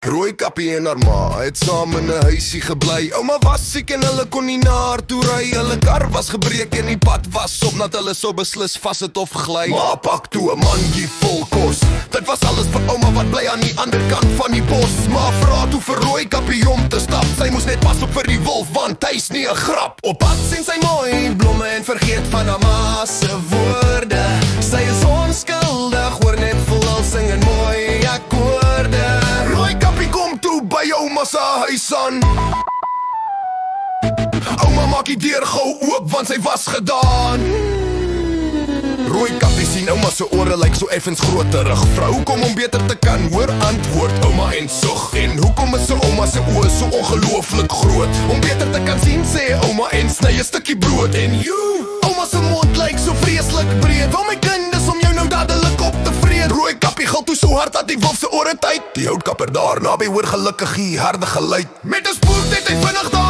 Rooi kappie en haar ma het saam in 'n huisie gebly. Ouma was siek en hulle kon nie na haar toe ry. Hulle kar was gebreek en die pad was op, nadat hulle so beslis vas het of gly. Ma pak toe 'n mandjie vol kos. Dit was alles vir ouma wat bly aan die ander kant van die bos. Ma vra toe vir Rooi kappie om te stap. Sy moes net pas op vir die wolf, want hy's nie 'n grap. Op pad sien sy mooi blomme en vergeet van haar ma se woorde. Sy is onskuldig, hoor net vol sing en mooi akkoorde. Rooi kappie kom toe by ouma se huis aan. Ouma maak die deur gou oop, want sy was gedaan. Rooi kappie sien ouma se ore lyk so effens groterig. Vra hoekom om beter te kan hoor, antwoord ouma en sug. En hoekom is ouma se oë so ongelooflik groot? Om beter te kan sien, sê ouma en sny 'n stukkie brood. En ouma se mond lyk so vreeslik breed. O my kind, dis om jou nou dadelik op te vreet. Rooi kappie gil toe so hard dat die wolf se ore tyd. Die houtkapper daar naby hoor gelukkig die harde geluid. Met 'n spoed het hy vinnig daar